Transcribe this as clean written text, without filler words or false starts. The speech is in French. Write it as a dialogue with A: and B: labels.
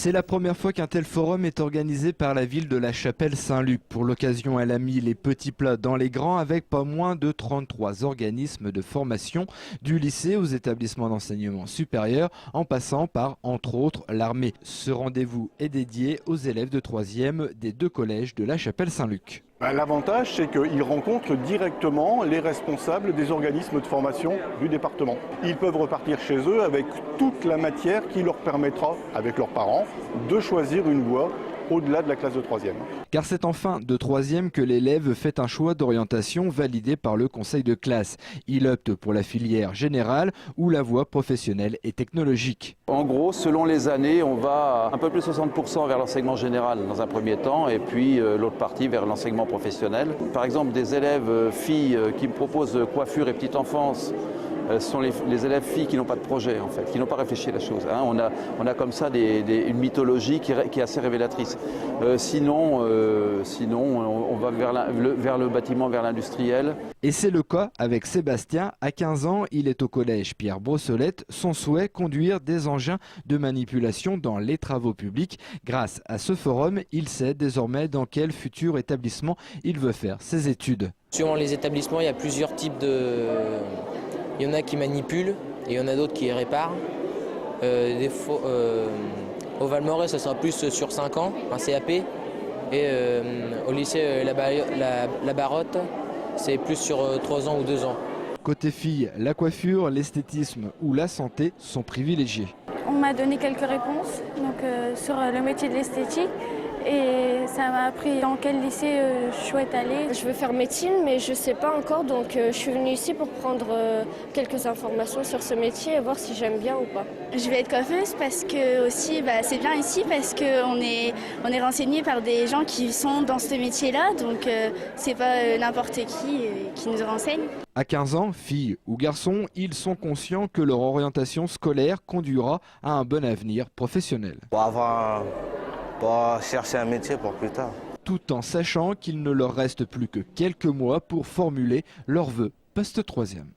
A: C'est la première fois qu'un tel forum est organisé par la ville de La Chapelle-Saint-Luc. Pour l'occasion, elle a mis les petits plats dans les grands avec pas moins de 33 organismes de formation, du lycée aux établissements d'enseignement supérieur, en passant par, entre autres, l'armée. Ce rendez-vous est dédié aux élèves de 3e des 2 collèges de La Chapelle-Saint-Luc.
B: L'avantage, c'est qu'ils rencontrent directement les responsables des organismes de formation du département. Ils peuvent repartir chez eux avec toute la matière qui leur permettra, avec leurs parents, de choisir une voie au-delà de la classe de 3e.
A: Car c'est en fin de 3e que l'élève fait un choix d'orientation validé par le conseil de classe. Il opte pour la filière générale ou la voie professionnelle et technologique.
C: En gros, selon les années, on va un peu plus de 60% vers l'enseignement général dans un premier temps et puis l'autre partie vers l'enseignement professionnel. Par exemple, des élèves filles qui me proposent coiffure et petite enfance, ce sont les élèves filles qui n'ont pas de projet, en fait, qui n'ont pas réfléchi à la chose. On a comme ça une mythologie qui est assez révélatrice. Sinon, on va vers le bâtiment, vers l'industriel.
A: Et c'est le cas avec Sébastien. À 15 ans, il est au collège Pierre Brossolette. Son souhait, conduire des engins de manipulation dans les travaux publics. Grâce à ce forum, il sait désormais dans quel futur établissement il veut faire ses études.
D: Suivant les établissements, il y a plusieurs types de... Il y en a qui manipulent et il y en a d'autres qui réparent. Au Val-Moret, ça sera plus sur 5 ans, un CAP. Et au lycée La Barotte, c'est plus sur 3 ans ou 2 ans.
A: Côté filles, la coiffure, l'esthétisme ou la santé sont privilégiés.
E: On m'a donné quelques réponses sur le métier de l'esthétique. Et ça m'a appris dans quel lycée je souhaite aller.
F: Je veux faire médecine, mais je ne sais pas encore, donc je suis venue ici pour prendre quelques informations sur ce métier et voir si j'aime bien ou pas.
G: Je vais être coiffeuse parce que aussi, c'est bien ici parce qu'on est renseigné par des gens qui sont dans ce métier-là, donc c'est pas n'importe qui nous renseigne.
A: À 15 ans, filles ou garçons, ils sont conscients que leur orientation scolaire conduira à un bon avenir professionnel.
H: Pour chercher un métier pour plus tard.
A: Tout en sachant qu'il ne leur reste plus que quelques mois pour formuler leurs vœux post-3e.